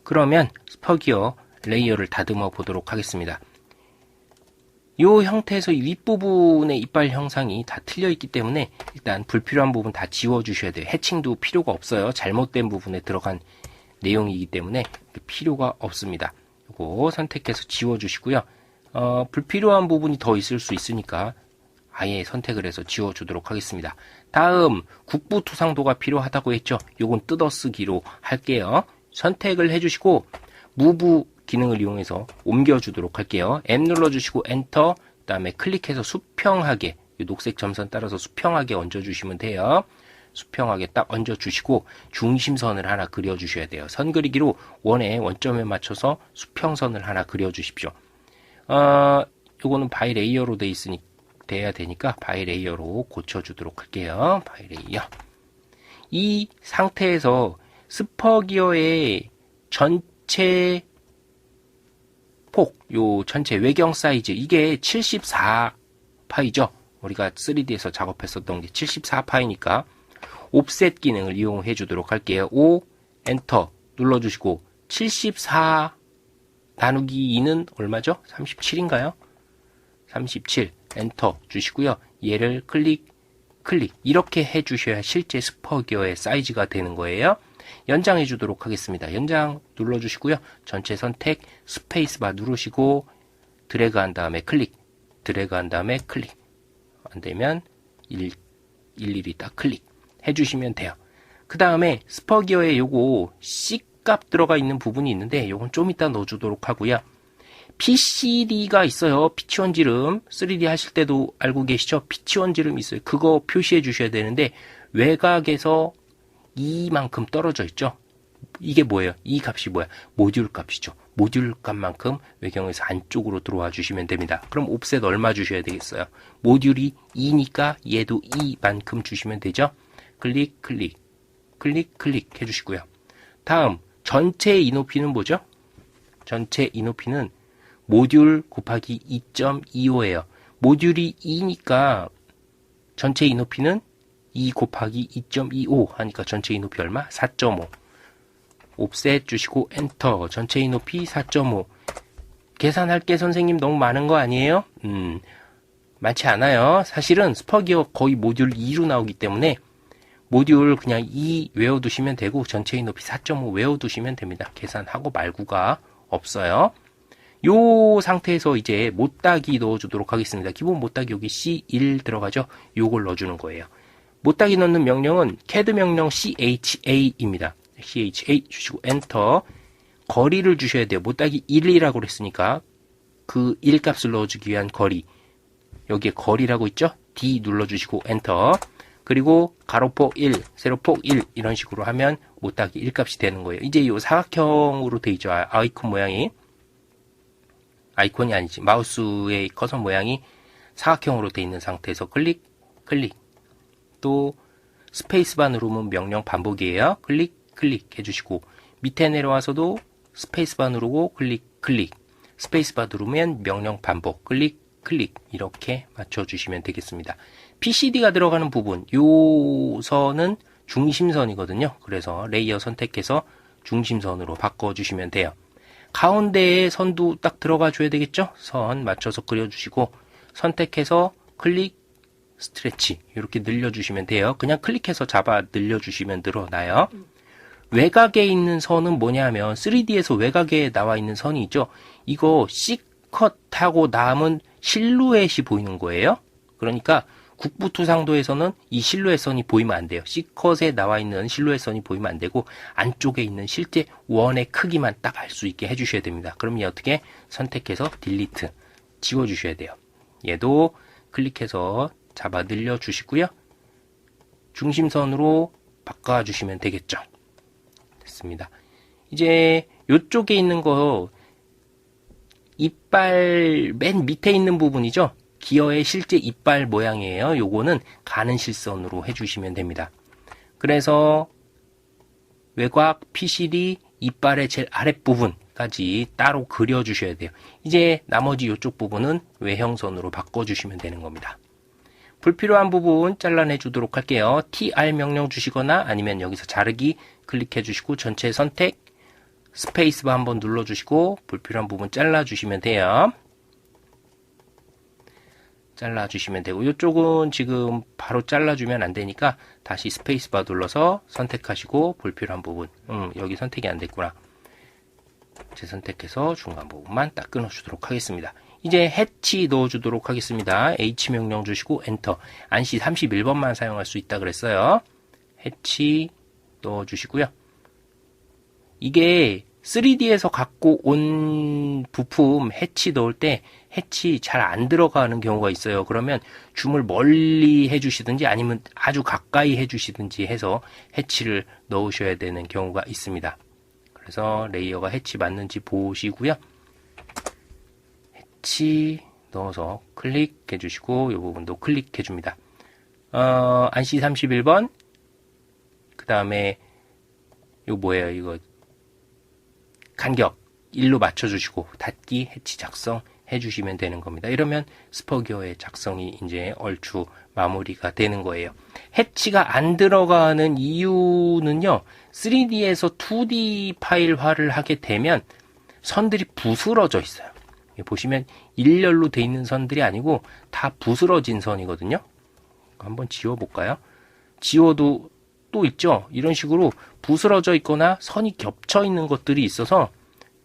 그러면 스퍼기어 레이어를 다듬어 보도록 하겠습니다. 이 형태에서 이 윗부분의 이빨 형상이 다 틀려 있기 때문에 일단 불필요한 부분 다 지워 주셔야 돼요. 해칭도 필요가 없어요. 잘못된 부분에 들어간 내용이기 때문에 필요가 없습니다. 이거 선택해서 지워 주시고요. 불필요한 부분이 더 있을 수 있으니까 아예 선택을 해서 지워 주도록 하겠습니다. 다음 국부토상도가 필요하다고 했죠. 요건 뜯어쓰기로 할게요. 선택을 해주시고 무브 기능을 이용해서 옮겨주도록 할게요. M 눌러주시고 엔터, 그 다음에 클릭해서 수평하게, 이 녹색 점선 따라서 수평하게 얹어주시면 돼요. 수평하게 딱 얹어주시고 중심선을 하나 그려주셔야 돼요. 선 그리기로 원의 원점에 맞춰서 수평선을 하나 그려주십시오. 요거는 바이 레이어로 돼야 되니까 바이 레이어로 고쳐주도록 할게요. 바이 레이어. 이 상태에서 스퍼기어의 전체 폭, 요 전체 외경 사이즈, 이게 74파이죠. 우리가 3D에서 작업했었던 게 74파이니까 옵셋 기능을 이용해 주도록 할게요. 5, 엔터 눌러주시고 74 나누기 2는 얼마죠? 37인가요? 37, 엔터 주시고요. 얘를 클릭 이렇게 해주셔야 실제 스퍼기어의 사이즈가 되는 거예요. 연장해 주도록 하겠습니다. 연장 눌러주시고요. 전체 선택, 스페이스바 누르시고 드래그 한 다음에 클릭, 드래그 한 다음에 클릭. 안 되면 일일이 딱 클릭 해주시면 돼요. 그 다음에 스퍼기어에 요거 C값 들어가 있는 부분이 있는데 요건 좀 이따 넣어주도록 하고요. PCD가 있어요. 피치원지름. 3D 하실 때도 알고 계시죠? 피치원지름 있어요. 그거 표시해 주셔야 되는데 외곽에서 이만큼 떨어져 있죠. 이게 뭐예요? 이 값이 뭐야? 모듈 값이죠. 모듈 값만큼 외경에서 안쪽으로 들어와 주시면 됩니다. 그럼 옵셋 얼마 주셔야 되겠어요? 모듈이 2니까 얘도 2만큼 주시면 되죠. 클릭 해주시고요. 다음 전체 이 높이는 뭐죠? 전체 이 높이는 모듈 곱하기 2.25예요. 모듈이 2니까 전체 이 높이는 2 곱하기 2.25 하니까 전체 이 높이 얼마? 4.5. 옵셋 주시고 엔터. 전체 이 높이 4.5. 계산할 게 선생님 너무 많은 거 아니에요? 많지 않아요. 사실은 스퍼기어 거의 모듈 2로 나오기 때문에 모듈 그냥 2 외워두시면 되고 전체 이 높이 4.5 외워두시면 됩니다. 계산하고 말고가 없어요. 요 상태에서 이제 못따기 넣어주도록 하겠습니다. 기본 못따기 여기 C1 들어가죠? 요걸 넣어주는 거예요. 못따기 넣는 명령은 CAD 명령 CHA입니다. CHA 주시고 엔터. 거리를 주셔야 돼요. 못따기 1이라고 그랬으니까 그 1값을 넣어주기 위한 거리. 여기에 거리라고 있죠? D 눌러주시고 엔터. 그리고 가로폭 1, 세로폭 1 이런 식으로 하면 못따기 1값이 되는 거예요. 이제 이 사각형으로 돼 있죠. 아이콘 모양이. 아이콘이 아니지. 마우스의 커서 모양이 사각형으로 돼 있는 상태에서 클릭. 또 스페이스바 누르면 명령 반복이에요. 클릭 해주시고 밑에 내려와서도 스페이스바 누르고 클릭. 스페이스바 누르면 명령 반복. 클릭 이렇게 맞춰주시면 되겠습니다. PCD가 들어가는 부분, 요 선은 중심선이거든요. 그래서 레이어 선택해서 중심선으로 바꿔주시면 돼요. 가운데에 선도 딱 들어가 줘야 되겠죠? 선 맞춰서 그려주시고 선택해서 클릭, 스트레치 이렇게 늘려주시면 돼요. 그냥 클릭해서 잡아 늘려주시면 늘어나요. 외곽에 있는 선은 뭐냐면 3D에서 외곽에 나와 있는 선이 있죠. 이거 C컷하고 남은 실루엣이 보이는 거예요. 그러니까 국부토상도에서는 이 실루엣 선이 보이면 안 돼요. C컷에 나와 있는 실루엣 선이 보이면 안 되고 안쪽에 있는 실제 원의 크기만 딱 알 수 있게 해주셔야 됩니다. 그럼 얘 어떻게 선택해서 딜리트 지워주셔야 돼요. 얘도 클릭해서 잡아 늘려주시고요. 중심선으로 바꿔주시면 되겠죠. 됐습니다. 이제 이쪽에 있는 거 이빨 맨 밑에 있는 부분이죠. 기어의 실제 이빨 모양이에요. 요거는 가는 실선으로 해주시면 됩니다. 그래서 외곽 PCD 이빨의 제일 아랫부분까지 따로 그려주셔야 돼요. 이제 나머지 이쪽 부분은 외형선으로 바꿔주시면 되는 겁니다. 불필요한 부분 잘라내 주도록 할게요. TR 명령 주시거나 아니면 여기서 자르기 클릭해 주시고 전체 선택, 스페이스바 한번 눌러주시고 불필요한 부분 잘라주시면 돼요. 잘라주시면 되고 이쪽은 지금 바로 잘라주면 안 되니까 다시 스페이스바 눌러서 선택하시고 불필요한 부분 여기 선택이 안 됐구나. 재선택해서 중간 부분만 딱 끊어주도록 하겠습니다. 이제 해치 넣어주도록 하겠습니다. H 명령 주시고 엔터. 안시 31번만 사용할 수 있다 그랬어요. 해치 넣어주시고요. 이게 3D에서 갖고 온 부품 해치 넣을 때 해치 잘 안 들어가는 경우가 있어요. 그러면 줌을 멀리 해주시든지 아니면 아주 가까이 해주시든지 해서 해치를 넣으셔야 되는 경우가 있습니다. 그래서 레이어가 해치 맞는지 보시고요. 해치 넣어서 클릭해 주시고 이 부분도 클릭해 줍니다. 안시 31번 그 다음에 이거 뭐예요? 이거 간격 1로 맞춰주시고 닫기 해치 작성 해주시면 되는 겁니다. 이러면 스퍼기어의 작성이 이제 얼추 마무리가 되는 거예요. 해치가 안 들어가는 이유는요. 3D에서 2D 파일화를 하게 되면 선들이 부스러져 있어요. 보시면 일렬로 돼 있는 선들이 아니고 다 부스러진 선이거든요. 한번 지워볼까요? 지워도 또 있죠. 이런 식으로 부스러져 있거나 선이 겹쳐 있는 것들이 있어서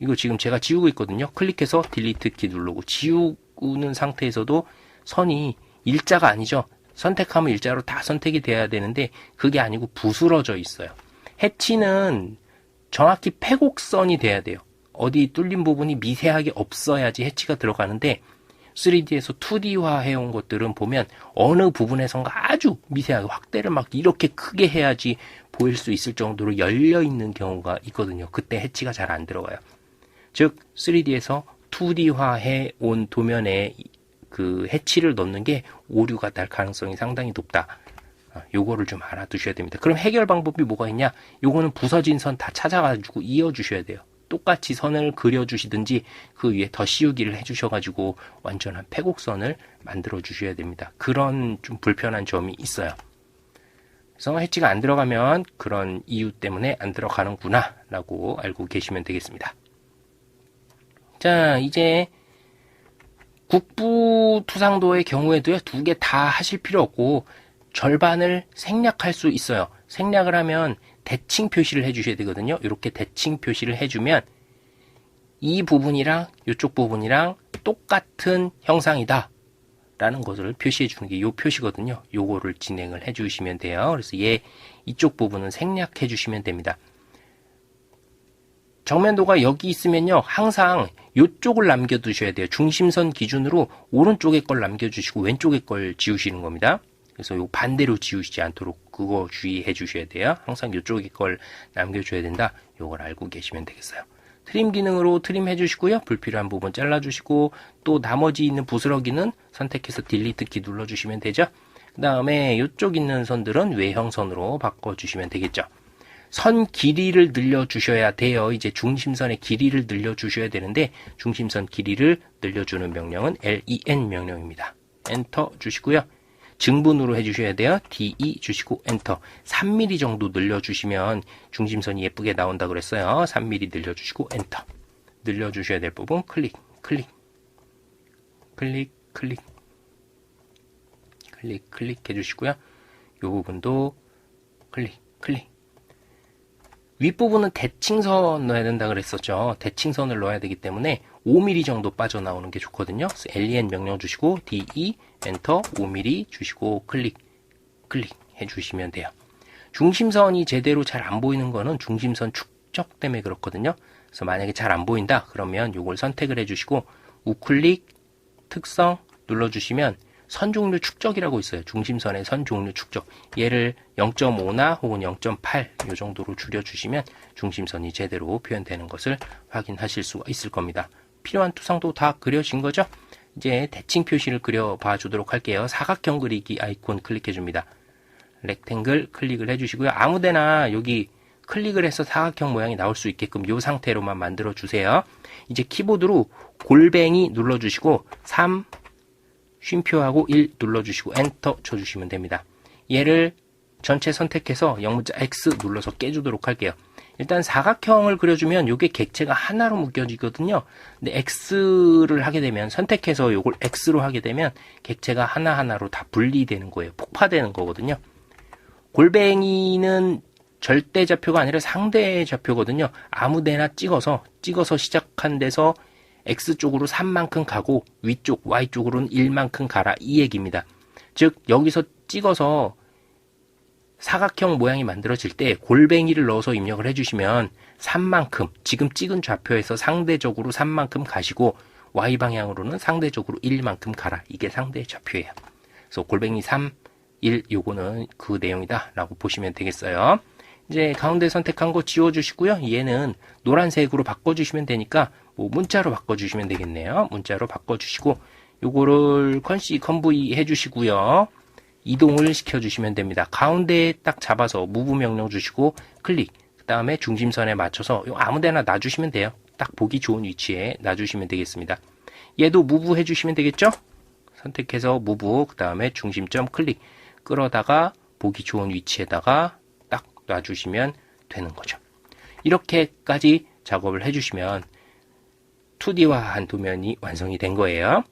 이거 지금 제가 지우고 있거든요. 클릭해서 딜리트 키 누르고 지우는 상태에서도 선이 일자가 아니죠. 선택하면 일자로 다 선택이 돼야 되는데 그게 아니고 부스러져 있어요. 해치는 정확히 패곡선이 돼야 돼요. 어디 뚫린 부분이 미세하게 없어야지 해치가 들어가는데 3D에서 2D화 해온 것들은 보면 어느 부분에선가 아주 미세하게 확대를 막 이렇게 크게 해야지 보일 수 있을 정도로 열려있는 경우가 있거든요. 그때 해치가 잘 안 들어가요. 즉 3D에서 2D화 해온 도면에 그 해치를 넣는 게 오류가 날 가능성이 상당히 높다. 요거를 좀 알아두셔야 됩니다. 그럼 해결 방법이 뭐가 있냐? 요거는 부서진 선 다 찾아가지고 이어주셔야 돼요. 똑같이 선을 그려주시든지 그 위에 더 씌우기를 해주셔가지고 완전한 패곡선을 만들어 주셔야 됩니다. 그런 좀 불편한 점이 있어요. 그래서 해치가 안 들어가면 그런 이유 때문에 안 들어가는구나 라고 알고 계시면 되겠습니다. 자, 이제 국부 투상도의 경우에도요, 두 개 다 하실 필요 없고 절반을 생략할 수 있어요. 생략을 하면 대칭 표시를 해주셔야 되거든요. 이렇게 대칭 표시를 해주면 이 부분이랑 이쪽 부분이랑 똑같은 형상이다 라는 것을 표시해 주는 게 이 표시거든요. 요거를 진행을 해 주시면 돼요. 그래서 이쪽 부분은 생략해 주시면 됩니다. 정면도가 여기 있으면요, 항상 이쪽을 남겨두셔야 돼요. 중심선 기준으로 오른쪽에 걸 남겨주시고 왼쪽에 걸 지우시는 겁니다. 그래서 요 반대로 지우시지 않도록 그거 주의해 주셔야 돼요. 항상 이쪽에 걸 남겨줘야 된다. 요걸 알고 계시면 되겠어요. 트림 기능으로 트림 해주시고요. 불필요한 부분 잘라주시고 또 나머지 있는 부스러기는 선택해서 딜리트 키 눌러주시면 되죠. 그 다음에 이쪽 있는 선들은 외형선으로 바꿔주시면 되겠죠. 선 길이를 늘려주셔야 돼요. 이제 중심선의 길이를 늘려주셔야 되는데 중심선 길이를 늘려주는 명령은 len 명령입니다. 엔터 주시고요. 증분으로 해주셔야 돼요. DE 주시고 엔터. 3mm 정도 늘려주시면 중심선이 예쁘게 나온다 그랬어요. 3mm 늘려주시고 엔터. 늘려주셔야 될 부분 클릭, 클릭, 클릭, 클릭, 클릭, 클릭 해주시고요. 이 부분도 클릭, 클릭. 윗부분은 대칭선 넣어야 된다 그랬었죠. 대칭선을 넣어야 되기 때문에 5mm 정도 빠져나오는 게 좋거든요. len 명령 주시고 DE 엔터 5mm 주시고 클릭 클릭 해주시면 돼요. 중심선이 제대로 잘 안 보이는 거는 중심선 축적 때문에 그렇거든요. 그래서 만약에 잘 안 보인다 그러면 이걸 선택을 해주시고 우클릭 특성 눌러주시면 선 종류 축적이라고 있어요. 중심선의 선 종류 축적. 얘를 0.5나 혹은 0.8 이 정도로 줄여주시면 중심선이 제대로 표현되는 것을 확인하실 수가 있을 겁니다. 필요한 투상도 다 그려진 거죠? 이제 대칭 표시를 그려봐 주도록 할게요. 사각형 그리기 아이콘 클릭해 줍니다. 렉탱글 클릭을 해주시고요. 아무데나 여기 클릭을 해서 사각형 모양이 나올 수 있게끔 이 상태로만 만들어 주세요. 이제 키보드로 골뱅이 눌러주시고 3 쉼표하고 1 눌러주시고 엔터 쳐주시면 됩니다. 얘를 전체 선택해서 영문자 X 눌러서 깨주도록 할게요. 일단 사각형을 그려주면 이게 객체가 하나로 묶여지거든요. 근데 X를 하게 되면, 선택해서 이걸 X로 하게 되면 객체가 하나하나로 다 분리되는 거예요. 폭파되는 거거든요. 골뱅이는 절대좌표가 아니라 상대좌표거든요. 아무데나 찍어서 시작한 데서 X쪽으로 3만큼 가고 위쪽 Y쪽으로는 1만큼 가라, 이 얘기입니다. 즉 여기서 찍어서 사각형 모양이 만들어질 때 골뱅이를 넣어서 입력을 해주시면 3만큼, 지금 찍은 좌표에서 상대적으로 3만큼 가시고 Y방향으로는 상대적으로 1만큼 가라, 이게 상대좌표예요. 그래서 골뱅이 3, 1 요거는 그 내용이다 라고 보시면 되겠어요. 이제 가운데 선택한 거 지워주시고요. 얘는 노란색으로 바꿔주시면 되니까 뭐 문자로 바꿔주시면 되겠네요. 문자로 바꿔주시고 요거를 컨브이 해주시고요. 이동을 시켜주시면 됩니다. 가운데에 딱 잡아서 무브 명령 주시고 클릭, 그 다음에 중심선에 맞춰서 아무데나 놔주시면 돼요. 딱 보기 좋은 위치에 놔주시면 되겠습니다. 얘도 무브 해주시면 되겠죠? 선택해서 무브, 그 다음에 중심점 클릭, 끌어다가 보기 좋은 위치에다가 딱 놔주시면 되는 거죠. 이렇게까지 작업을 해주시면 2D화한 도면이 완성이 된 거예요.